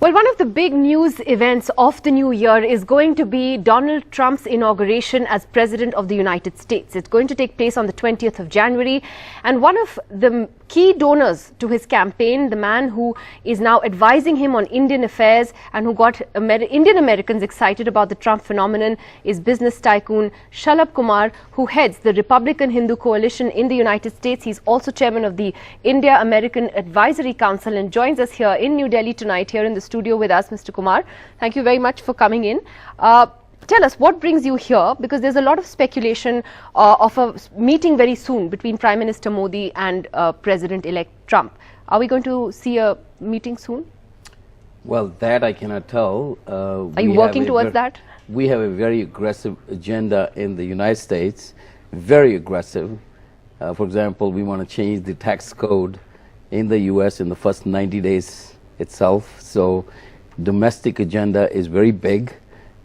Well, one of the big news events of the new year is going to be Donald Trump's inauguration as President of the United States. It's going to take place on the 20th of January. And one of the key donors to his campaign, the man who is now advising him on Indian affairs and who got Indian Americans excited about the Trump phenomenon, is business tycoon Shalabh Kumar, who heads the Republican Hindu Coalition in the United States. He's also chairman of the India-American Advisory Council and joins us here in New Delhi tonight, here in the studio with us. Mr. Kumar, thank you very much for coming in. Tell us, what brings you here? Because there's a lot of speculation of a meeting very soon between Prime Minister Modi and President-elect Trump. Are we going to see a meeting soon? Well, that I cannot tell. Are you working towards that? We have a very aggressive agenda in the United States, very aggressive. For example, we want to change the tax code in the U.S. in the first 90 days itself. So domestic agenda is very big,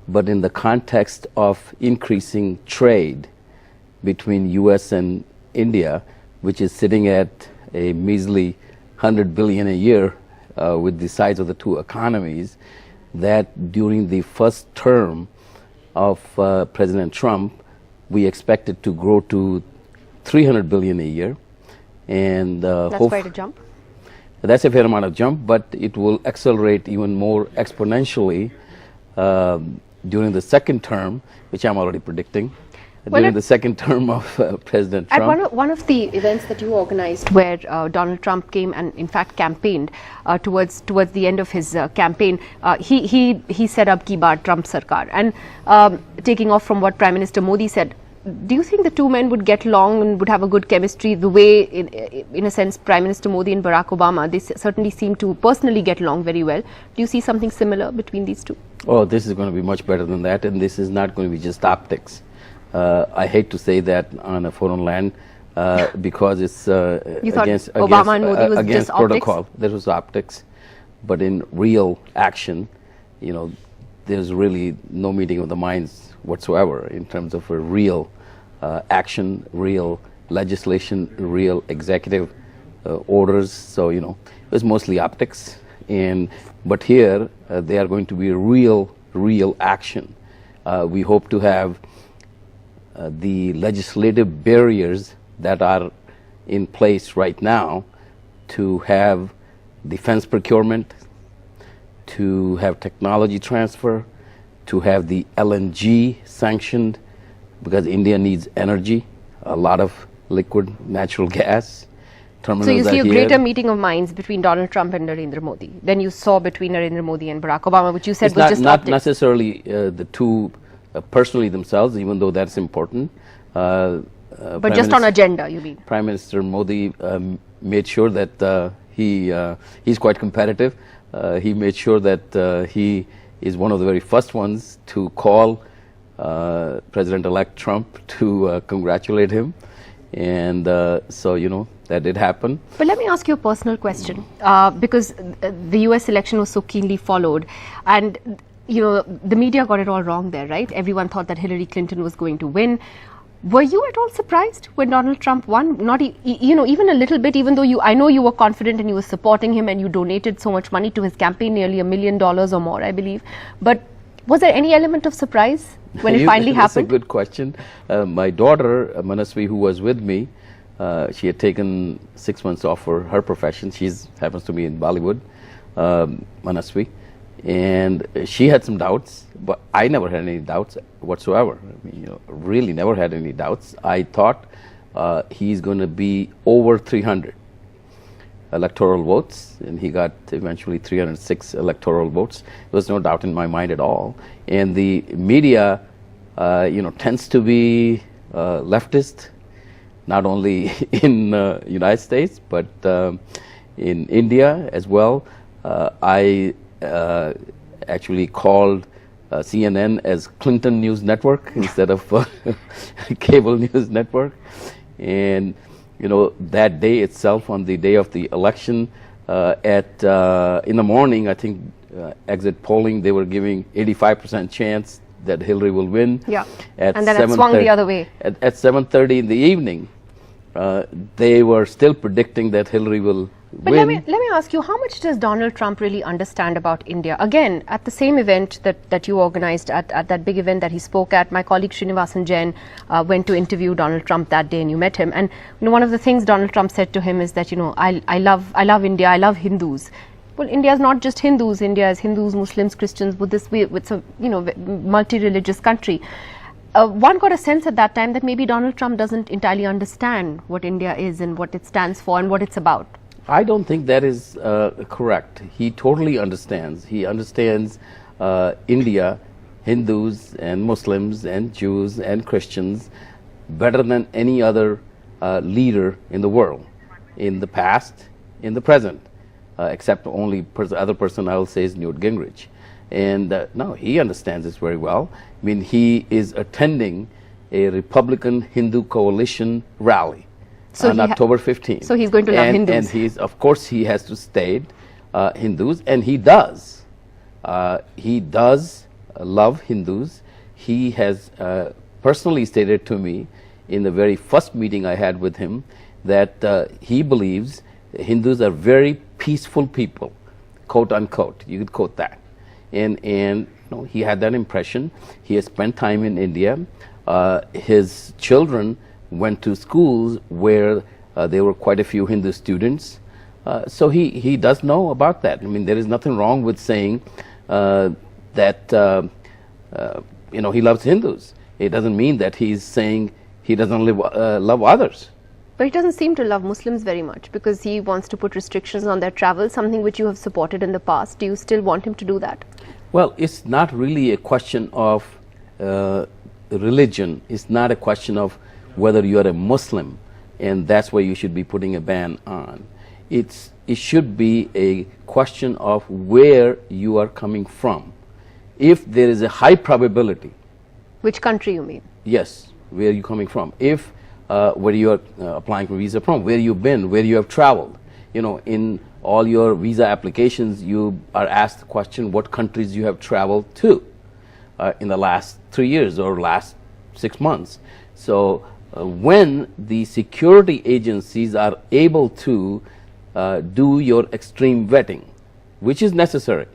but in the context of increasing trade between U.S. and India, which is sitting at a measly $100 billion a year with the size of the two economies, that during the first term of President Trump, we expect it to grow to $300 billion a year. And that's quite a jump. That's a fair amount of jump, but it will accelerate even more exponentially during the second term, which I'm already predicting, during the second term of President Trump. At one of the events that you organized where Donald Trump came and in fact campaigned towards the end of his campaign, he set up Ki Baar Trump Sarkar. And taking off from what Prime Minister Modi said, do you think the two men would get along and would have a good chemistry the way, in a sense, Prime Minister Modi and Barack Obama, they certainly seem to personally get along very well. Do you see something similar between these two? Oh, this is going to be much better than that, and this is not going to be just optics. I hate to say that on a foreign land because it's against protocol. Optics? There was optics, but in real action, you know, there's really no meeting of the minds whatsoever in terms of a real action, real legislation, real executive orders. So, you know, it was mostly optics. But here they are going to be real action. We hope to have the legislative barriers that are in place right now to have defense procurement, to have technology transfer, to have the LNG sanctioned, because India needs energy, a lot of liquid natural gas. So you see a greater meeting of minds between Donald Trump and Narendra Modi than you saw between Narendra Modi and Barack Obama, which you said was just not optics. necessarily the two personally themselves, even though that's important. But just on agenda, you mean? Prime Minister Modi made sure that he's quite competitive. He made sure that he is one of the very first ones to call President-elect Trump to congratulate him. And so, you know, that did happen. But let me ask you a personal question, because the US election was so keenly followed, and you know, the media got it all wrong there, right? Everyone thought that Hillary Clinton was going to win. Were you at all surprised when Donald Trump won? Not, you know, even a little bit, even though I know you were confident and you were supporting him and you donated so much money to his campaign, nearly $1 million or more, I believe. But was there any element of surprise when it finally happened? That's a good question. My daughter, Manasvi, who was with me, she had taken 6 months off for her profession. She happens to be in Bollywood, Manasvi. And she had some doubts, but I never had any doubts whatsoever. I mean, you know, really never had any doubts. I thought he's going to be over 300 electoral votes, and he got eventually 306 electoral votes. There was no doubt in my mind at all. And the media, you know, tends to be leftist, not only in the United States, but in India as well. I actually called CNN as Clinton News Network instead of cable news network. And you know, that day itself, on the day of the election, in the morning, I think exit polling, they were giving 85% chance that Hillary will win. Yeah, and then it swung the other way. At 7:30 in the evening, they were still predicting that Hillary will But let me ask you, how much does Donald Trump really understand about India? Again, at the same event that you organized, at that big event that he spoke at, my colleague Srinivasan Jain went to interview Donald Trump that day, and you met him. And one of the things Donald Trump said to him is that, I love India, I love Hindus. Well, India is not just Hindus. India is Hindus, Muslims, Christians, Buddhists. It's a multi-religious country. One got a sense at that time that maybe Donald Trump doesn't entirely understand what India is and what it stands for and what it's about. I don't think that is correct. He totally understands. He understands India, Hindus and Muslims and Jews and Christians better than any other leader in the world, in the past, in the present, except only other person I will say is Newt Gingrich. And no, he understands this very well. I mean, he is attending a Republican Hindu coalition rally on October 15th. So he's going to love Hindus. And he's, of course, he has to state Hindus, and he does. He does love Hindus. He has personally stated to me in the very first meeting I had with him that he believes Hindus are very peaceful people, quote unquote. You could quote that. And he had that impression. He has spent time in India. His children went to schools where there were quite a few Hindu students. So he does know about that. I mean, there is nothing wrong with saying that he loves Hindus. It doesn't mean that he's saying he doesn't love others. But he doesn't seem to love Muslims very much, because he wants to put restrictions on their travel, something which you have supported in the past. Do you still want him to do that? Well, it's not really a question of religion. It's not a question of whether you are a Muslim and that's why you should be putting a ban on. It should be a question of where you are coming from. If there is a high probability. Which country you mean? Yes, where are you coming from? If where you are applying for visa from, where you've been, where you have traveled. In all your visa applications, you are asked the question what countries you have traveled to in the last 3 years or last 6 months. So when the security agencies are able to do your extreme vetting, which is necessary,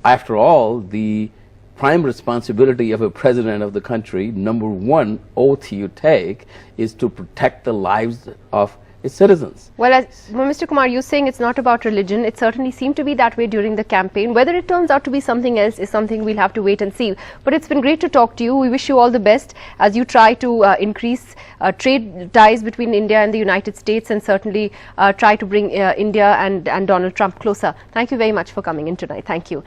after all, the prime responsibility of a president of the country, number one oath you take, is to protect the lives of its citizens. Well, Mr. Kumar, you're saying it's not about religion. It certainly seemed to be that way during the campaign. Whether it turns out to be something else is something we'll have to wait and see. But it's been great to talk to you. We wish you all the best as you try to increase trade ties between India and the United States, and certainly try to bring India and Donald Trump closer. Thank you very much for coming in tonight. Thank you.